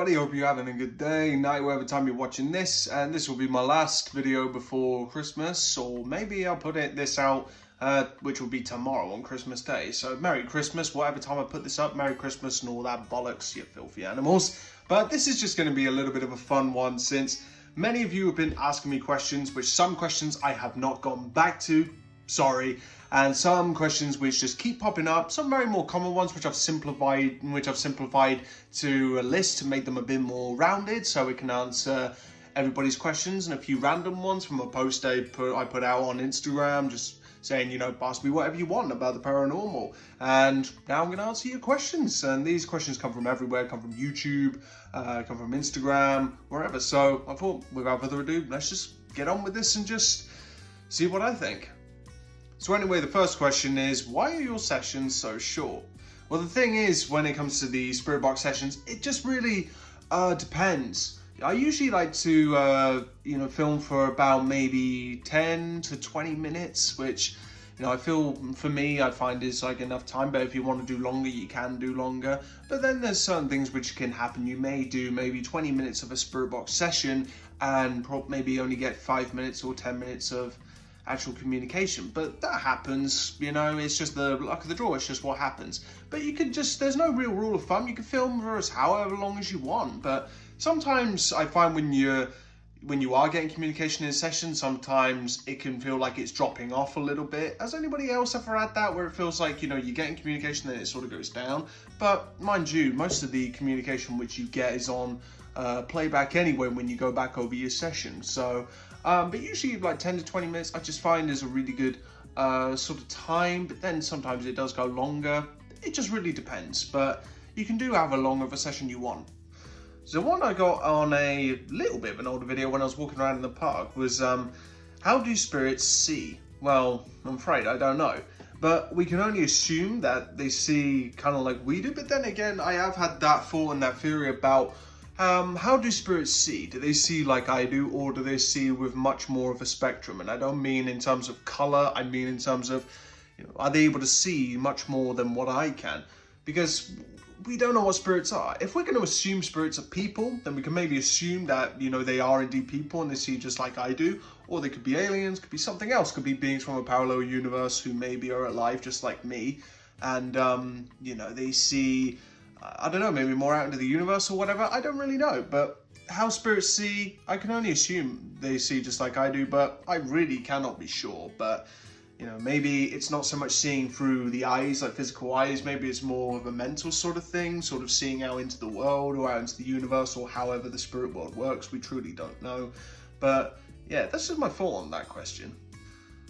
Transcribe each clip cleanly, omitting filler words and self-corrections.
everybody, hope you're having a good day, night, whatever time you're watching this, and this will be my last video before Christmas, or maybe I'll put this out, which will be tomorrow on Christmas Day. So Merry Christmas, whatever time I put this up, Merry Christmas and all that bollocks, you filthy animals. But this is just going to be a little bit of a fun one, since many of you have been asking me questions, which some questions I have not gotten back to, sorry, and some questions which just keep popping up, some very more common ones which I've simplified to a list to make them a bit more rounded, so we can answer everybody's questions, and a few random ones from a post I put out on Instagram, just saying, you know, ask me whatever you want about the paranormal. And now I'm going to answer your questions, and these questions come from everywhere, come from YouTube, come from Instagram, wherever. So I thought, without further ado, let's just get on with this and just see what I think. So anyway, the first question is, why are your sessions so short? Well, the thing is, when it comes to the spirit box sessions, it just really depends. I usually like to, film for about maybe 10 to 20 minutes, which, I feel for me, I find is like enough time. But if you want to do longer, you can do longer. But then there's certain things which can happen. You may do maybe 20 minutes of a spirit box session and maybe only get 5 minutes or 10 minutes of actual communication, but that happens, it's just the luck of the draw, it's just what happens. But you can there's no real rule of thumb, you can film for us however long as you want, but sometimes I find when you are getting communication in a session, sometimes it can feel like it's dropping off a little bit. Has anybody else ever had that, where it feels like, you're getting communication then it sort of goes down? But mind you, most of the communication which you get is on playback anyway when you go back over your session. So but usually like 10 to 20 minutes I just find is a really good sort of time, but then sometimes it does go longer. It just really depends, but you can do have a long of a session you want. So one I got on a little bit of an older video when I was walking around in the park was how do spirits see? Well, I'm afraid I don't know, but we can only assume that they see kind of like we do. But then again, I have had that thought and that theory about how do spirits see? Do they see like I do, or do they see with much more of a spectrum? And I don't mean in terms of color, I mean in terms of, are they able to see much more than what I can? Because we don't know what spirits are. If we're going to assume spirits are people, then we can maybe assume that, they are indeed people and they see just like I do. Or they could be aliens, could be something else, could be beings from a parallel universe who maybe are alive just like me. And, they see, I don't know, maybe more out into the universe or whatever. I don't really know. But how spirits see, I can only assume they see just like I do, but I really cannot be sure. But maybe it's not so much seeing through the eyes, like physical eyes. Maybe it's more of a mental sort of thing, sort of seeing out into the world or out into the universe, or however the spirit world works. We truly don't know. But yeah, that's just my thought on that question.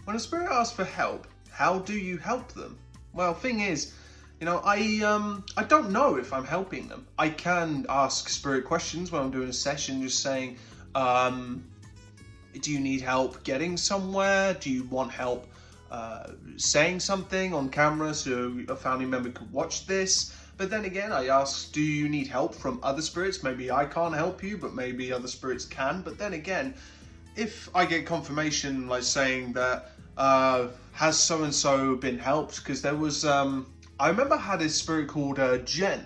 When a spirit asks for help, how do you help them? Well, thing is, I don't know if I'm helping them. I can ask spirit questions when I'm doing a session, just saying, do you need help getting somewhere? Do you want help saying something on camera so a family member could watch this? But then again, I ask, do you need help from other spirits? Maybe I can't help you, but maybe other spirits can. But then again, if I get confirmation like saying that has so-and-so been helped, because there was I remember I had a spirit called Jen,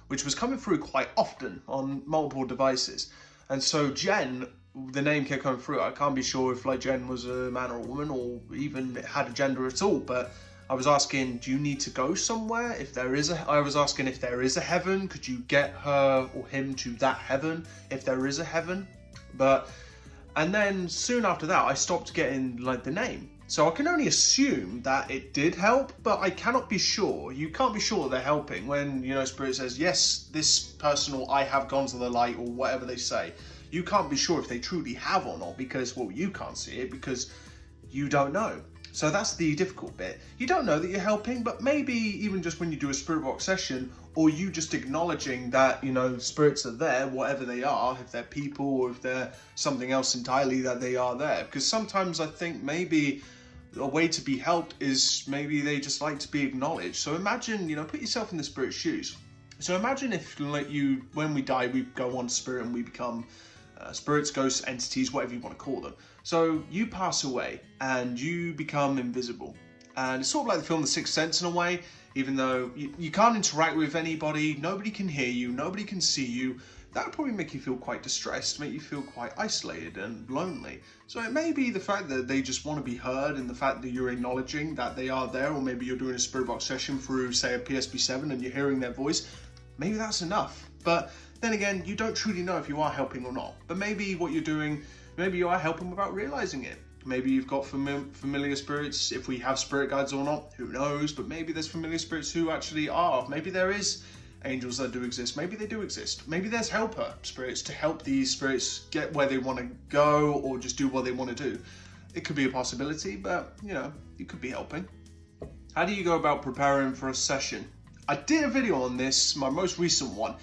which was coming through quite often on multiple devices. And so Jen, the name kept coming through. I can't be sure if like Jen was a man or a woman, or even had a gender at all, but I was asking, do you need to go somewhere? I was asking if there is a heaven, could you get her or him to that heaven, if there is a heaven? And then soon after that, I stopped getting like the name. So I can only assume that it did help, but I cannot be sure. You can't be sure they're helping when, Spirit says, yes, this person, or I have gone to the light, or whatever they say. You can't be sure if they truly have or not, because, well, you can't see it because you don't know. So that's the difficult bit. You don't know that you're helping, but maybe even just when you do a spirit box session, or you just acknowledging that, spirits are there, whatever they are, if they're people or if they're something else entirely, that they are there. Because sometimes I think maybe a way to be helped is maybe they just like to be acknowledged. So imagine, put yourself in the spirit's shoes. So imagine if, like, when we die, we go on to spirit and we become spirits, ghosts, entities, whatever you want to call them. So you pass away and you become invisible. And it's sort of like the film The Sixth Sense in a way, even though you can't interact with anybody, nobody can hear you, nobody can see you, that would probably make you feel quite distressed, make you feel quite isolated and lonely. So it may be the fact that they just want to be heard, and the fact that you're acknowledging that they are there, or maybe you're doing a spirit box session through, say, a PSP7 and you're hearing their voice. Maybe that's enough. But then again, you don't truly know if you are helping or not. But maybe what you're doing, maybe you are helping without realizing it. Maybe you've got familiar spirits, if we have spirit guides or not, who knows, but maybe there's familiar spirits who actually are. Maybe there is angels that do exist, maybe they do exist. Maybe there's helper spirits to help these spirits get where they want to go, or just do what they want to do. It could be a possibility, but you could be helping. How do you go about preparing for a session? I did a video on this, my most recent one,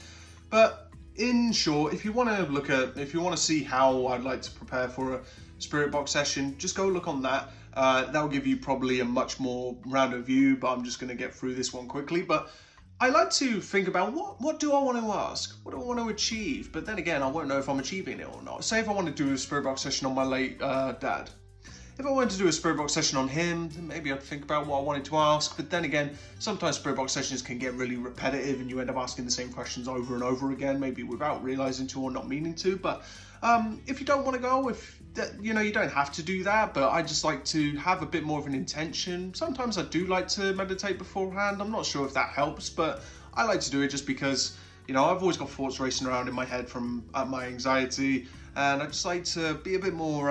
but in short, if you want to see how I'd like to prepare for a spirit box session, just go look on that. That will give you probably a much more rounded view, but I'm just going to get through this one quickly. But I like to think about what do I want to ask? What do I want to achieve? But then again, I won't know if I'm achieving it or not. Say if I want to do a spirit box session on my late dad. If I wanted to do a spirit box session on him, then maybe I'd think about what I wanted to ask. But then again, sometimes spirit box sessions can get really repetitive and you end up asking the same questions over and over again, maybe without realizing to or not meaning to. But if you don't want to go, you don't have to do that, but I just like to have a bit more of an intention. Sometimes I do like to meditate beforehand. I'm not sure if that helps, but I like to do it just because, I've always got thoughts racing around in my head from my anxiety, and I just like to be a bit more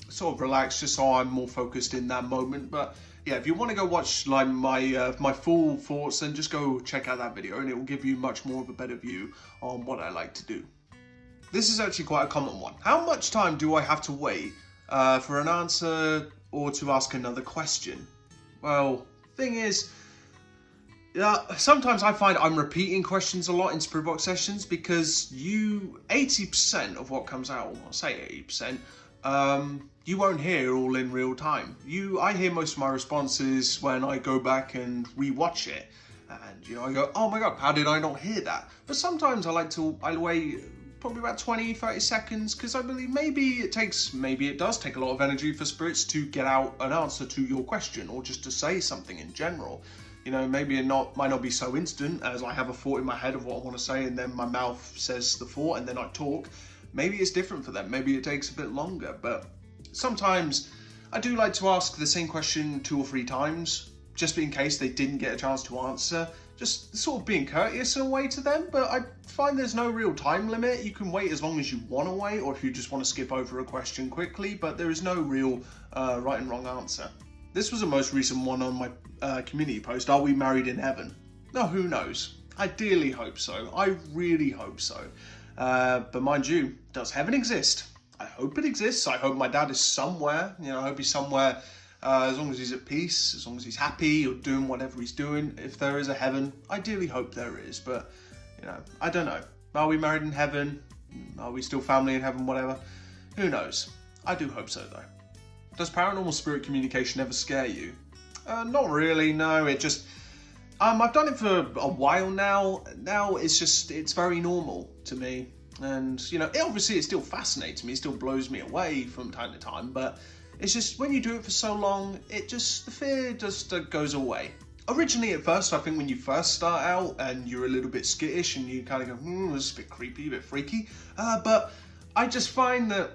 sort of relaxed, just so I'm more focused in that moment. But yeah, if you want to go watch like my full thoughts, then just go check out that video, and it will give you much more of a better view on what I like to do. This is actually quite a common one. How much time do I have to wait for an answer or to ask another question? Well, thing is, sometimes I find I'm repeating questions a lot in spirit box sessions because 80% of what comes out, I'll say 80%, you won't hear all in real time. I hear most of my responses when I go back and rewatch it, and I go, oh my god, how did I not hear that? But sometimes I wait probably about 20-30 seconds, because I believe maybe it does take a lot of energy for spirits to get out an answer to your question, or just to say something in general. Maybe it might not be so instant as I have a thought in my head of what I want to say, and then my mouth says the thought, and then I talk. Maybe it's different for them. Maybe it takes a bit longer, but sometimes I do like to ask the same question 2 or 3 times, just in case they didn't get a chance to answer. Just sort of being courteous in a way to them, but I find there's no real time limit. You can wait as long as you want to wait, or if you just want to skip over a question quickly, but there is no real right and wrong answer. This was the most recent one on my community post. Are we married in heaven? No, who knows? I dearly hope so. I really hope so. But mind you, does heaven exist? I hope it exists. I hope my dad is somewhere. I hope he's somewhere. As long as he's at peace, as long as he's happy or doing whatever he's doing. If there is a heaven, I dearly hope there is, but I don't know. Are we married in heaven? Are we still family in heaven? Whatever. Who knows? I do hope so though. Does paranormal spirit communication ever scare you? Not really, no. It just I've done it for a while now. Now it's very normal to me, and obviously it still fascinates me. It still blows me away from time to time, but it's just when you do it for so long, the fear just goes away. Originally, at first, I think when you first start out and you're a little bit skittish and you kind of go, this is a bit creepy, a bit freaky. But I just find that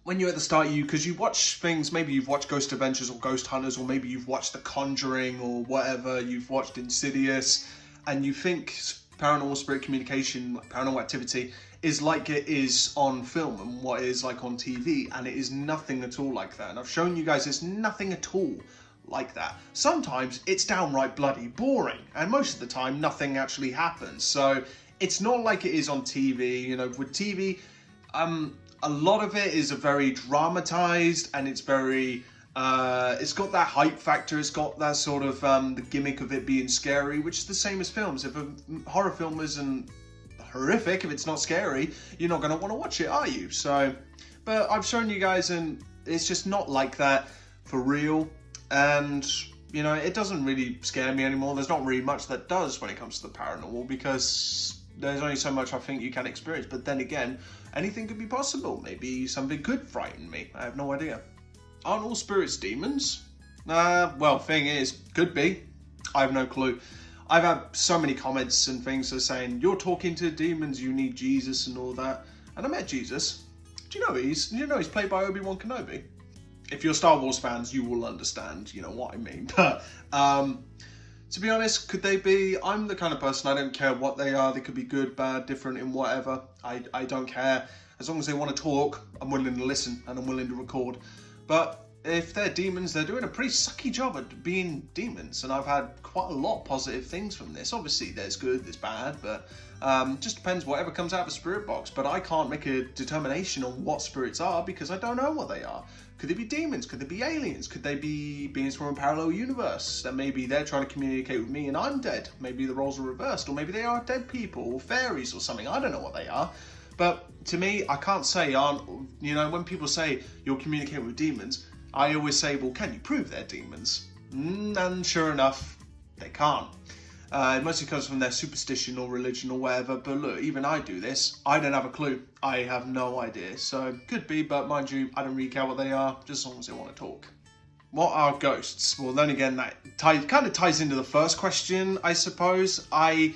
when you're at the start, because you watch things, maybe you've watched Ghost Adventures or Ghost Hunters, or maybe you've watched The Conjuring or whatever, you've watched Insidious, and you think paranormal spirit communication, paranormal activity, is like it is on film and what it is like on TV, and it is nothing at all like that. And I've shown you guys it's nothing at all like that. Sometimes it's downright bloody boring, and most of the time nothing actually happens. So it's not like it is on TV. With TV, a lot of it is a very dramatized, and it's very it's got that hype factor. It's got that sort of the gimmick of it being scary, which is the same as films. If a horror film isn't horrific, if it's not scary, you're not going to want to watch it, are you? So, but I've shown you guys, and it's just not like that for real, and it doesn't really scare me anymore. There's not really much that does when it comes to the paranormal, because there's only so much I think you can experience. But then again, anything could be possible. Maybe something could frighten me. I have no idea. Aren't all spirits demons? Well, thing is, could be. I have no clue. I've had so many comments and things that are saying, you're talking to demons, you need Jesus and all that. And I met Jesus. Do you know he's played by Obi-Wan Kenobi? If you're Star Wars fans, you will understand, you know what I mean. But to be honest, could they be? I'm the kind of person, I don't care what they are. They could be good, bad, different, in whatever. I don't care. As long as they want to talk, I'm willing to listen and I'm willing to record. But if they're demons, they're doing a pretty sucky job at being demons. And I've had quite a lot of positive things from this. Obviously, there's good, there's bad, but just depends whatever comes out of a spirit box. But I can't make a determination on what spirits are because I don't know what they are. Could they be demons? Could they be aliens? Could they be beings from a parallel universe? That maybe they're trying to communicate with me and I'm dead. Maybe the roles are reversed, or maybe they are dead people or fairies or something. I don't know what they are. But to me, I can't say, when people say you're communicating with demons, I always say, well, can you prove they're demons? And sure enough, they can't. It mostly comes from their superstition or religion or whatever, but look, even I do this. I don't have a clue. I have no idea. So, could be, but mind you, I don't really care what they are, just as long as they want to talk. What are ghosts? Well, then again, that kind of ties into the first question, I suppose. What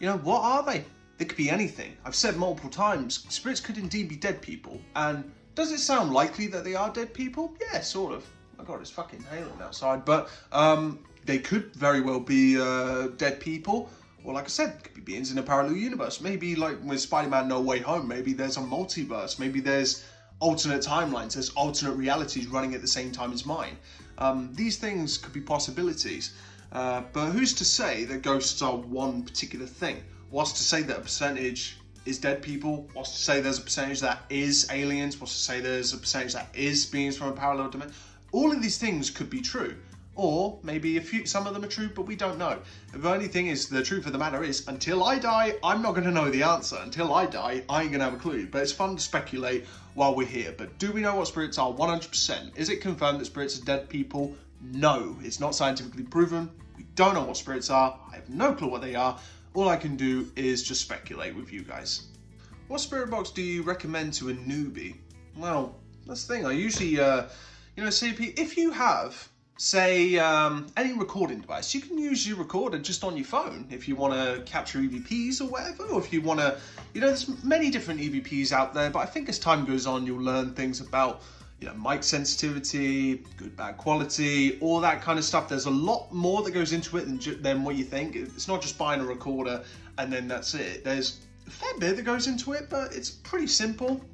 are they? They could be anything. I've said multiple times, spirits could indeed be dead people. And does it sound likely that they are dead people? Yeah, sort of. Oh my god, it's fucking hailing outside. But they could very well be dead people. Or like I said, it could be beings in a parallel universe. Maybe like with Spider-Man No Way Home, maybe there's a multiverse. Maybe there's alternate timelines. There's alternate realities running at the same time as mine. These things could be possibilities. But who's to say that ghosts are one particular thing? What's to say that a percentage is dead people? What's to say there's a percentage that is aliens? What's to say there's a percentage that is beings from a parallel dimension? All of these things could be true. Or maybe some of them are true, but we don't know. The only thing is, the truth of the matter is, until I die, I'm not going to know the answer. Until I die, I ain't going to have a clue. But it's fun to speculate while we're here. But do we know what spirits are? 100%. Is it confirmed that spirits are dead people? No. It's not scientifically proven. We don't know what spirits are. I have no clue what they are. All I can do is just speculate with you guys. What spirit box do you recommend to a newbie? Well, that's the thing. I usually, say if you have, say, any recording device, you can use your recorder just on your phone if you want to capture EVPs or whatever, or if you want to, there's many different EVPs out there, but I think as time goes on, you'll learn things about, mic sensitivity, good, bad quality, all that kind of stuff. There's a lot more that goes into it than what you think. It's not just buying a recorder and then that's it. There's a fair bit that goes into it, but it's pretty simple.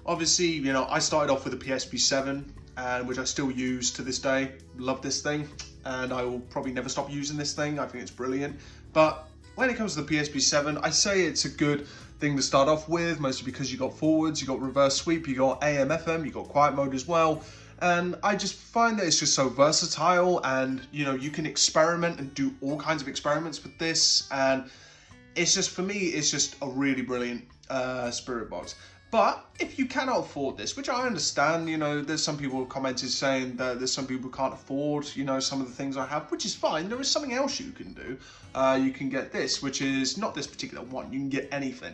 Obviously, I started off with a PSP-7, which I still use to this day. Love this thing, and I will probably never stop using this thing. I think it's brilliant. But when it comes to the PSP-7, I say it's a good thing to start off with, mostly because you got forwards, you got reverse sweep, you got AM, FM, you got quiet mode as well. And I just find that it's just so versatile, and you can experiment and do all kinds of experiments with this. And it's just, for me, it's just a really brilliant spirit box. But if you cannot afford this, which I understand, there's some people who commented saying that there's some people who can't afford, some of the things I have, which is fine. There is something else you can do. You can get this, which is not this particular one. You can get anything.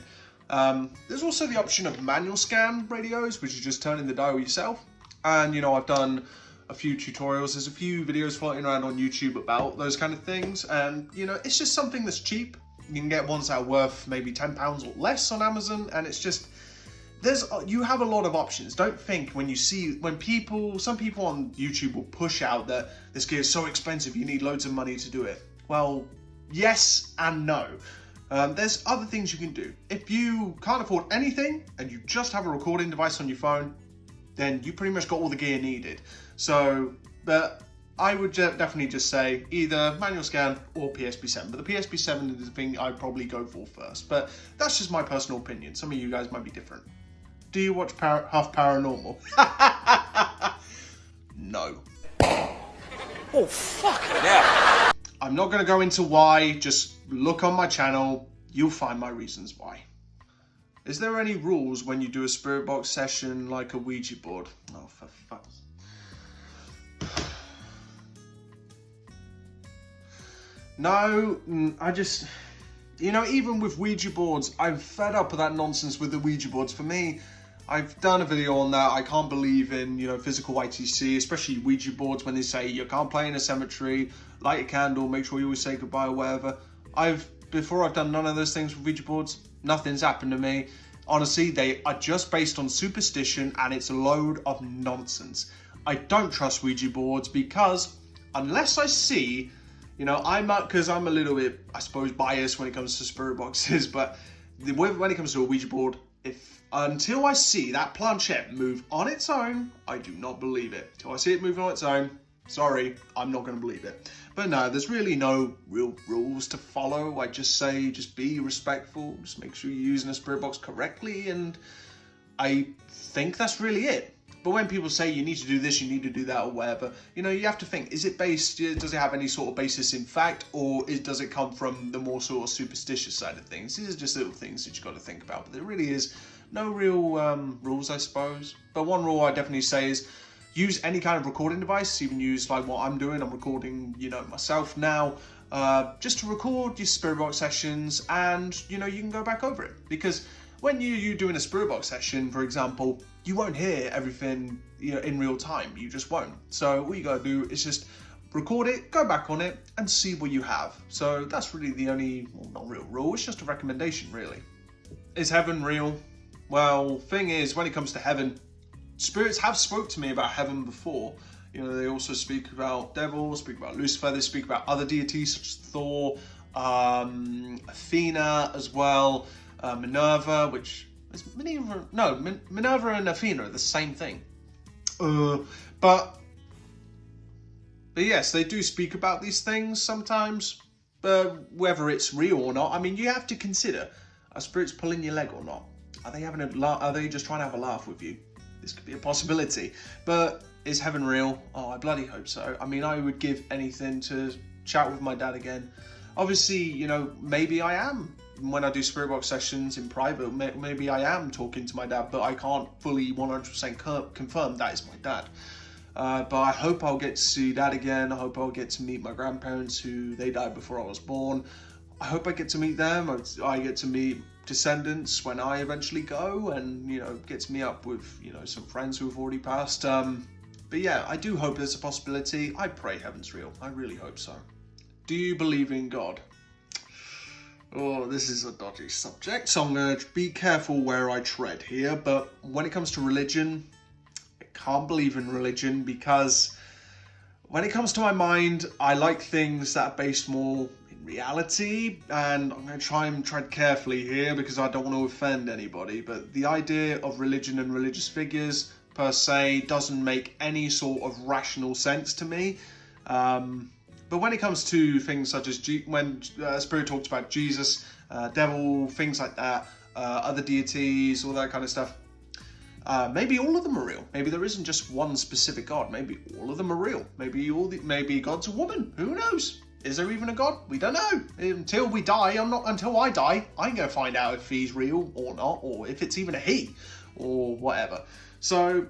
There's also the option of manual scan radios, which is just turning the dial yourself. And, I've done a few tutorials. There's a few videos floating around on YouTube about those kind of things. And, it's just something that's cheap. You can get ones that are worth maybe £10 or less on Amazon. And it's just, you have a lot of options. Don't think some people on YouTube will push out that this gear is so expensive, you need loads of money to do it. Well, yes and no. There's other things you can do. If you can't afford anything and you just have a recording device on your phone, then you pretty much got all the gear needed. So, but I would definitely just say either manual scan or PSP-7. But the PSP-7 is the thing I'd probably go for first. But that's just my personal opinion. Some of you guys might be different. Do you watch Huff Paranormal? No. Oh, fuck yeah. I'm not going to go into why. Just look on my channel. You'll find my reasons why. Is there any rules when you do a spirit box session like a Ouija board? Oh, for fuck's sake. No, I just... even with Ouija boards, I'm fed up with that nonsense with the Ouija boards. For me, I've done a video on that. I can't believe in, physical ITC, especially Ouija boards when they say you can't play in a cemetery, light a candle, make sure you always say goodbye or whatever. Before I've done none of those things with Ouija boards, nothing's happened to me. Honestly, they are just based on superstition and it's a load of nonsense. I don't trust Ouija boards because unless I see, because I'm a little bit, I suppose, biased when it comes to spirit boxes, but when it comes to a Ouija board, until I see that planchette move on its own, I do not believe it. Until I see it move on its own, sorry, I'm not going to believe it. But no, there's really no real rules to follow. I just say, just be respectful, just make sure you're using a spirit box correctly, and I think that's really it. But when people say you need to do this, you need to do that, or whatever, you have to think, does it have any sort of basis in fact, or does it come from the more sort of superstitious side of things? These are just little things that you've got to think about, but there really is no real rules, I suppose. But one rule I definitely say is use any kind of recording device, even use like what I'm doing. I'm recording, myself now, just to record your spirit box sessions, and, you can go back over it. Because when you're doing a spirit box session, for example, you won't hear everything, in real time. You just won't. So all you gotta do is just record it, go back on it, and see what you have. So that's really the only, not real rule, it's just a recommendation, really. Is heaven real? Well, thing is, when it comes to heaven, spirits have spoke to me about heaven before. They also speak about devils, speak about Lucifer, they speak about other deities such as Thor, Athena as well, Minerva, which is Minerva and Athena are the same thing. But yes, they do speak about these things sometimes. But whether it's real or not, I mean, you have to consider: are spirits pulling your leg or not? Are they Are they just trying to have a laugh with you? This could be a possibility. But is heaven real? Oh, I bloody hope so. I mean, I would give anything to chat with my dad again. Obviously, maybe I am. When I do spirit box sessions in private, maybe I am talking to my dad, but I can't fully 100% confirm that is my dad. But I hope I'll get to see Dad again. I hope I'll get to meet my grandparents who they died before I was born. I hope I get to meet them. I get to meet descendants when I eventually go, and get to meet up with some friends who have already passed. But yeah, I do hope there's a possibility. I pray heaven's real. I really hope so. Do you believe in God? Oh, this is a dodgy subject, so I'm going to be careful where I tread here. But when it comes to religion, I can't believe in religion because when it comes to my mind, I like things that are based more in reality. And I'm going to try and tread carefully here because I don't want to offend anybody. But the idea of religion and religious figures per se doesn't make any sort of rational sense to me. But when it comes to things such as when Spirit talks about Jesus, devil, things like that, other deities, all that kind of stuff, maybe all of them are real. Maybe there isn't just one specific God. Maybe all of them are real. Maybe God's a woman. Who knows? Is there even a God? We don't know. Until we die, until I die, I'm going to find out if he's real or not, or if it's even a he, or whatever. So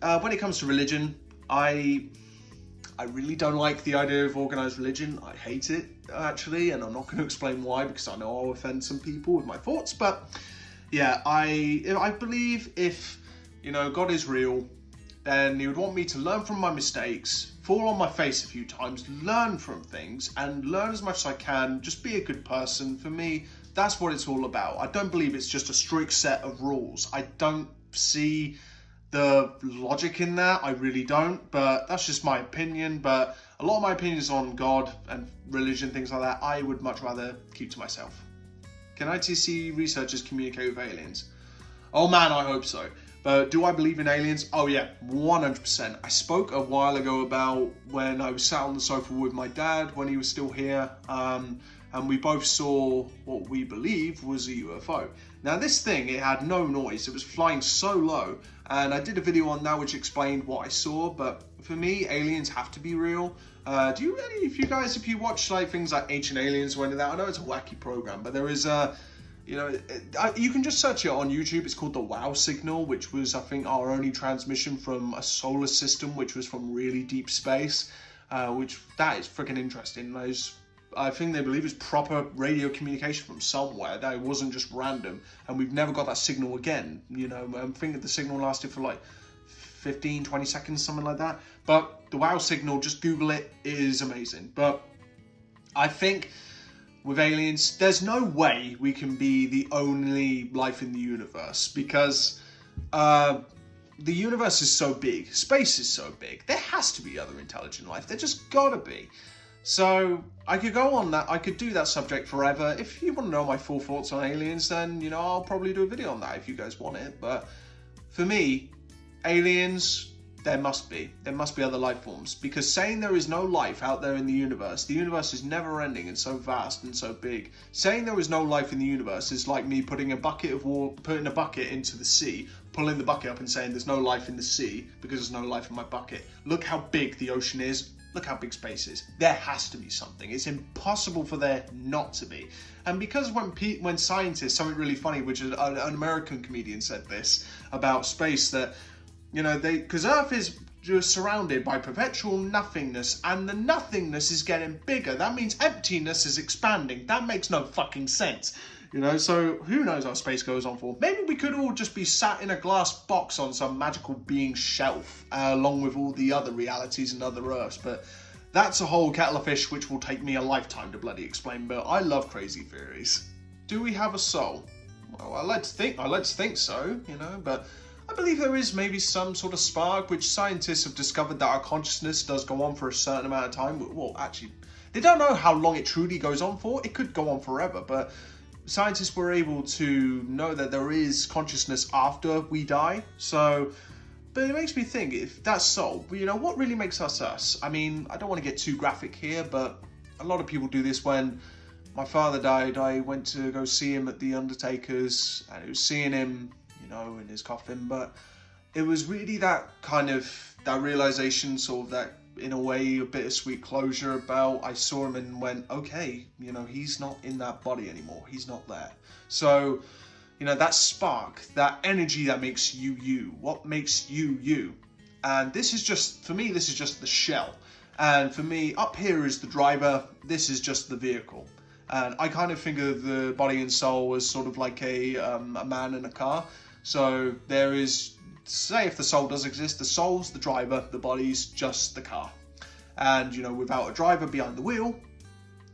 when it comes to religion, I really don't like the idea of organised religion. I hate it, actually, and I'm not going to explain why because I know I'll offend some people with my thoughts. But yeah, I believe if God is real, then he would want me to learn from my mistakes, fall on my face a few times, learn from things, and learn as much as I can. Just be a good person. For me, that's what it's all about. I don't believe it's just a strict set of rules. I don't see the logic in that, I really don't, but that's just my opinion. But a lot of my opinions on God and religion, things like that, I would much rather keep to myself. Can ITC researchers communicate with aliens? Oh man, I hope so. But do I believe in aliens? Oh yeah, 100%. I spoke a while ago about when I was sat on the sofa with my dad when he was still here, and we both saw what we believe was a UFO. Now this thing, it had no noise, it was flying so low, and I did a video on that which explained what I saw. But for me, aliens have to be real. If you watch like things like Ancient Aliens or any of that, I know it's a wacky program, but there is you can just search it on YouTube. It's called the Wow Signal, which was, I think, our only transmission from a solar system, which was from really deep space, which that is freaking interesting. Those I think they believe it's proper radio communication from somewhere, that it wasn't just random, and we've never got that signal again. You know, I think the signal lasted for like 15, 20 seconds, something like that. But the WOW signal, just Google it, is amazing. But I think with aliens, there's no way we can be the only life in the universe, because the universe is so big, space is so big, there has to be other intelligent life. There just gotta be. So I could go on that, I could do that subject forever. If you want to know my full thoughts on aliens, then, you know, I'll probably do a video on that if you guys want it. But for me, aliens, there must be other life forms, because saying there is no life out there in the universe is never ending and so vast and so big. Saying there is no life in the universe is like me putting a bucket into the sea, pulling the bucket up and saying there's no life in the sea because there's no life in my bucket. Look how big the ocean is. Look how big space is. There has to be something. It's impossible for there not to be. And because when scientists, something really funny, which is an American comedian said this about space, that, you know, because Earth is just surrounded by perpetual nothingness, and the nothingness is getting bigger. That means emptiness is expanding. That makes no fucking sense. You know, so who knows how space goes on for? Maybe we could all just be sat in a glass box on some magical being shelf, along with all the other realities and other Earths. But that's a whole kettle of fish, which will take me a lifetime to bloody explain. But I love crazy theories. Do we have a soul? Well, I like to think so, you know, but I believe there is maybe some sort of spark, which scientists have discovered that our consciousness does go on for a certain amount of time. Well, actually, they don't know how long it truly goes on for. It could go on forever, but scientists were able to know that there is consciousness after we die. So, but it makes me think, if that's soul, you know, what really makes us us? I mean, I don't want to get too graphic here, but a lot of people do this. When my father died, I went to go see him at the Undertaker's, and it was seeing him, you know, in his coffin. But it was really that kind of, that realization, sort of that, in a way, a bittersweet closure about, I saw him and went, okay, you know, he's not in that body anymore. He's not there. So, you know, that spark, that energy that makes you you. What makes you you? And this is just, for me, this is just the shell. And for me, up here is the driver. This is just the vehicle. And I kind of think of the body and soul as sort of like a man in a car. So there is, say if the soul does exist, the soul's the driver, the body's just the car. And, you know, without a driver behind the wheel,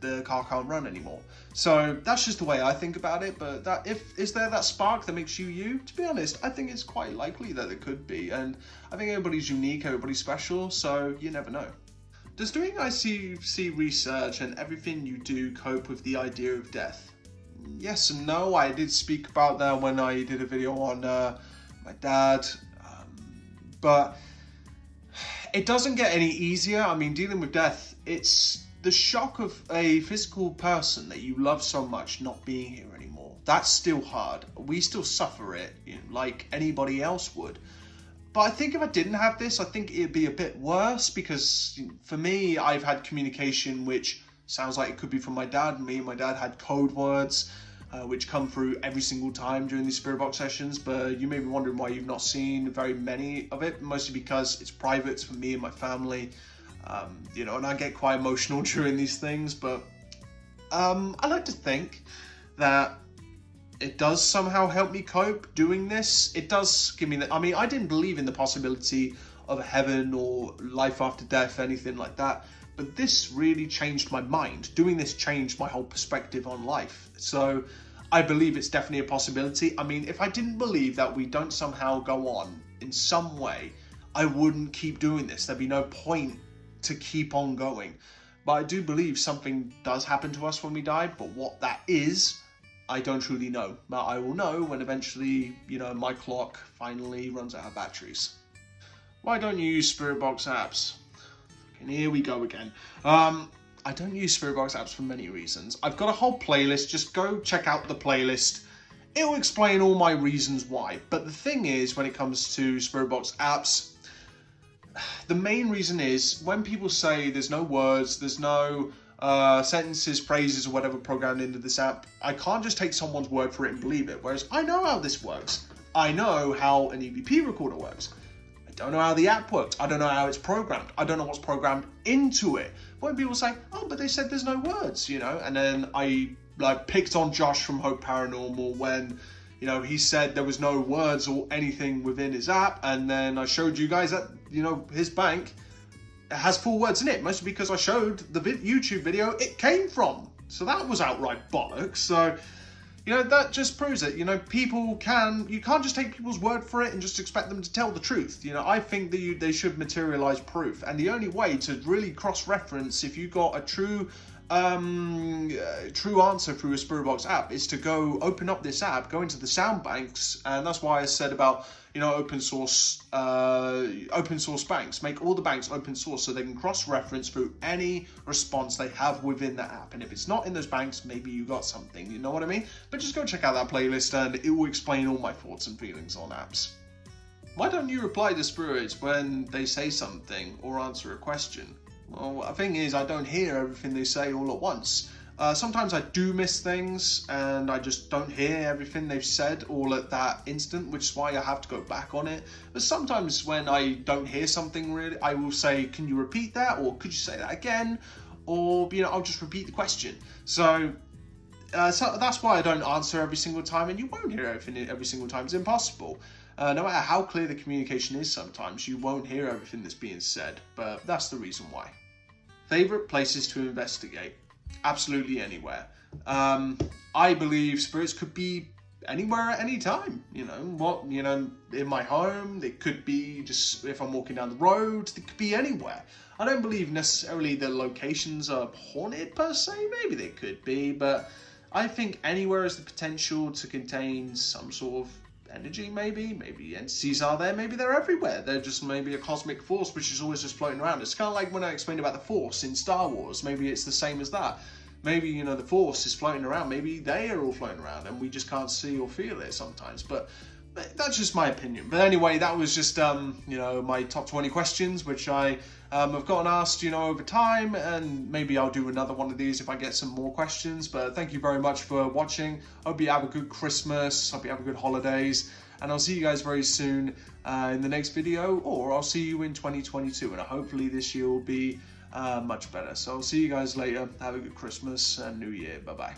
the car can't run anymore. So that's just the way I think about it. But that, is there that spark that makes you you? To be honest, I think it's quite likely that it could be. And I think everybody's unique, everybody's special, so you never know. Does doing ICC research and everything you do cope with the idea of death? Yes and no. I did speak about that when I did a video on my dad, but it doesn't get any easier. I mean, dealing with death, it's the shock of a physical person that you love so much not being here anymore. That's still hard. We still suffer it, you know, like anybody else would. But I think if I didn't have this, I think it'd be a bit worse, because for me, I've had communication which sounds like it could be from my dad. Me and my dad had code words which come through every single time during these spirit box sessions, but you may be wondering why you've not seen very many of it, mostly because it's private, it's for me and my family, you know, and I get quite emotional during these things. But I like to think that it does somehow help me cope doing this. It does give me that. I mean, I didn't believe in the possibility of a heaven or life after death, anything like that. But this really changed my mind. Doing this changed my whole perspective on life. So I believe it's definitely a possibility. I mean, if I didn't believe that we don't somehow go on in some way, I wouldn't keep doing this. There'd be no point to keep on going. But I do believe something does happen to us when we die. But what that is, I don't truly know. But I will know when eventually, you know, my clock finally runs out of batteries. Why don't you use Spirit Box apps? And here we go again. I don't use Spirit Box apps for many reasons. I've got a whole playlist. Just go check out the playlist. It'll explain all my reasons why. But the thing is, when it comes to Spirit Box apps, the main reason is when people say there's no words, there's no sentences, phrases, or whatever programmed into this app, I can't just take someone's word for it and believe it. Whereas I know how this works. I know how an EVP recorder works. I don't know how the app works. I don't know how it's programmed. I don't know what's programmed into it. When people say, oh, but they said there's no words, you know, and then I like picked on Josh from Hope Paranormal when, you know, he said there was no words or anything within his app, and then I showed you guys that, you know, his bank has full words in it, mostly because I showed the YouTube video it came from. So that was outright bollocks. So, you know, that just proves it. You know, you can't just take people's word for it and just expect them to tell the truth. You know, I think that they should materialize proof. And the only way to really cross-reference if you got a true answer through a Spirit Box app is to go open up this app, go into the sound banks, and that's why I said about, you know, open source banks. Make all the banks open source so they can cross-reference through any response they have within the app. And if it's not in those banks, maybe you got something, you know what I mean? But just go check out that playlist and it will explain all my thoughts and feelings on apps. Why don't you reply to spirits when they say something or answer a question? Well, the thing is, I don't hear everything they say all at once. Sometimes I do miss things and I just don't hear everything they've said all at that instant, which is why I have to go back on it. But sometimes when I don't hear something really, I will say, can you repeat that? Or could you say that again? Or, you know, I'll just repeat the question. So that's why I don't answer every single time, and you won't hear everything every single time. It's impossible. No matter how clear the communication is, sometimes you won't hear everything that's being said, but that's the reason why. Favorite places to investigate? Absolutely anywhere. I believe spirits could be anywhere at any time. You know, in my home, they could be just if I'm walking down the road, they could be anywhere. I don't believe necessarily the locations are haunted per se. Maybe they could be, but I think anywhere has the potential to contain some sort of energy, maybe entities are there, maybe they're everywhere. They're just maybe a cosmic force which is always just floating around. It's kind of like when I explained about the Force in Star Wars. Maybe it's the same as that. Maybe, you know, the Force is floating around. Maybe they are all floating around and we just can't see or feel it sometimes. But that's just my opinion. But anyway, that was just, you know, my top 20 questions, which I have gotten asked, you know, over time, and maybe I'll do another one of these if I get some more questions. But thank you very much for watching. Hope you have a good Christmas. Hope you have a good holidays. And I'll see you guys very soon in the next video, or I'll see you in 2022. And hopefully this year will be much better. So I'll see you guys later. Have a good Christmas and New Year. Bye-bye.